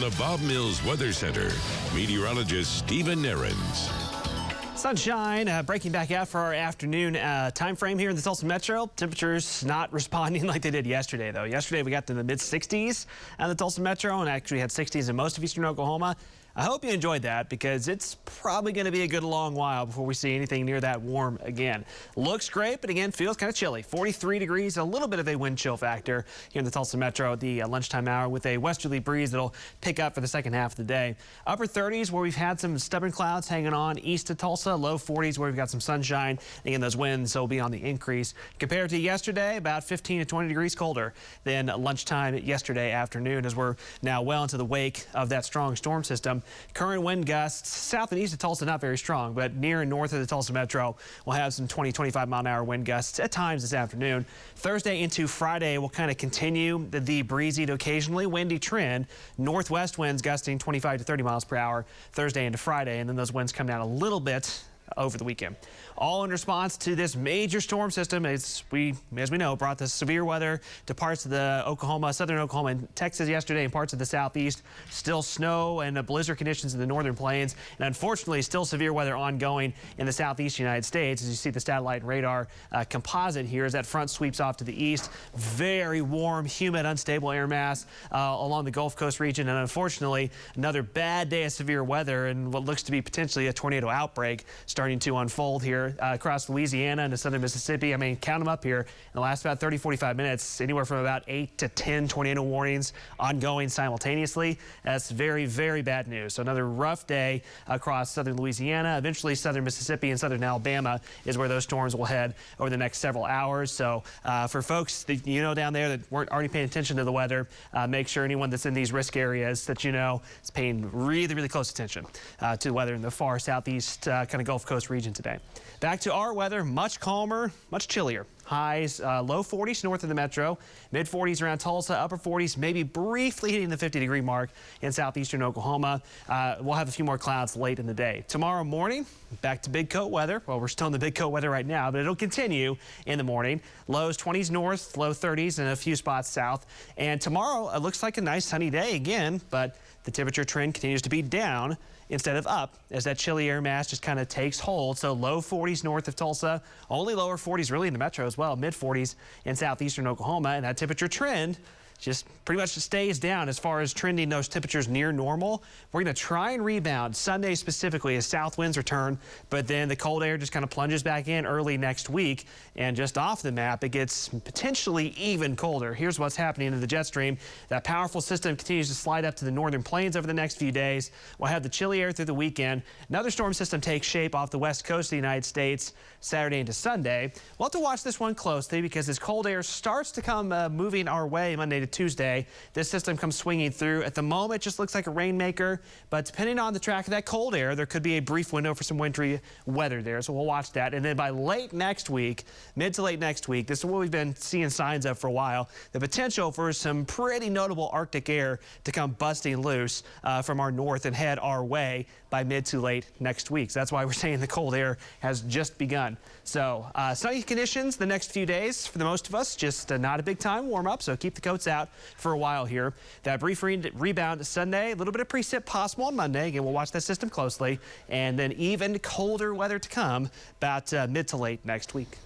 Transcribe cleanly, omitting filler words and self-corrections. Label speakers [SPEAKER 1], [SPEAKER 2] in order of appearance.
[SPEAKER 1] the Bob Mills Weather Center, meteorologist Stephen Nehrenz.
[SPEAKER 2] Sunshine breaking back out for our afternoon time frame here in the Tulsa Metro. Temperatures not responding like they did yesterday, though. Yesterday we got to the mid-60s in the Tulsa Metro and actually had 60s in most of eastern Oklahoma. I hope you enjoyed that because it's probably going to be a good long while before we see anything near that warm again. Looks great, but again, feels kind of chilly. 43 degrees, a little bit of a wind chill factor here in the Tulsa Metro at the lunchtime hour with a westerly breeze that'll pick up for the second half of the day. Upper 30s where we've had some stubborn clouds hanging on east of Tulsa. Low 40s where we've got some sunshine. Again, those winds will be on the increase. Compared to yesterday, about 15 to 20 degrees colder than lunchtime yesterday afternoon as we're now well into the wake of that strong storm system. Current wind gusts south and east of Tulsa not very strong, but near and north of the Tulsa Metro we'll have some 20-25 mile-an-hour wind gusts at times this afternoon. Thursday into Friday will kind of continue the breezy to occasionally windy trend. Northwest winds gusting 25 to 30 miles per hour Thursday into Friday, and then those winds come down a little bit over the weekend. All in response to this major storm system, as we know, brought the severe weather to parts of the southern Oklahoma and Texas yesterday and parts of the southeast. Still snow and blizzard conditions in the northern plains, and unfortunately still severe weather ongoing in the southeast United States. As you see the satellite and radar composite here as that front sweeps off to the east. Very warm, humid, unstable air mass along the Gulf Coast region, and unfortunately another bad day of severe weather and what looks to be potentially a tornado outbreak starting to unfold here across Louisiana and southern Mississippi. I mean, count them up here. In the last about 30-45 minutes, anywhere from about 8 to 10 tornado warnings ongoing simultaneously. That's very, very bad news. So another rough day across southern Louisiana. Eventually, southern Mississippi and southern Alabama is where those storms will head over the next several hours. So for folks that you know down there that weren't already paying attention to the weather, make sure anyone that's in these risk areas that you know is paying really, really close attention to the weather in the far southeast kind of Gulf Coast region today. Back to our weather, much calmer, much chillier. Highs low 40s north of the metro, mid 40s around Tulsa, upper 40s maybe briefly hitting the 50-degree mark in southeastern Oklahoma. We'll have a few more clouds late in the day. Tomorrow morning, back to big coat weather. Well, we're still in the big coat weather right now, but it'll continue in the morning. Lows 20s north, low 30s, and a few spots south. And tomorrow, it looks like a nice sunny day again, but the temperature trend continues to be down instead of up as that chilly air mass just kind of takes hold. So low 40s north of Tulsa, only lower 40s really in the metro as well, mid 40s in southeastern Oklahoma, and that temperature trend just pretty much stays down as far as trending those temperatures near normal. We're going to try and rebound Sunday specifically as south winds return, but then the cold air just kind of plunges back in early next week, and just off the map it gets potentially even colder. Here's what's happening in the jet stream. That powerful system continues to slide up to the northern plains over the next few days. We'll have the chilly air through the weekend. Another storm system takes shape off the west coast of the United States Saturday into Sunday. We'll have to watch this one closely because as cold air starts to come moving our way Monday to Tuesday, this system comes swinging through. At the moment, it just looks like a rainmaker, but depending on the track of that cold air, there could be a brief window for some wintry weather there, so we'll watch that. And then by late next week, mid to late next week, this is what we've been seeing signs of for a while, the potential for some pretty notable Arctic air to come busting loose from our north and head our way by mid to late next week. So that's why we're saying the cold air has just begun. So sunny conditions the next few days for the most of us, just not a big time warm up, so keep the coats out for a while here. That brief rebound Sunday, a little bit of precip possible on Monday. Again, we'll watch that system closely, and then even colder weather to come about mid to late next week.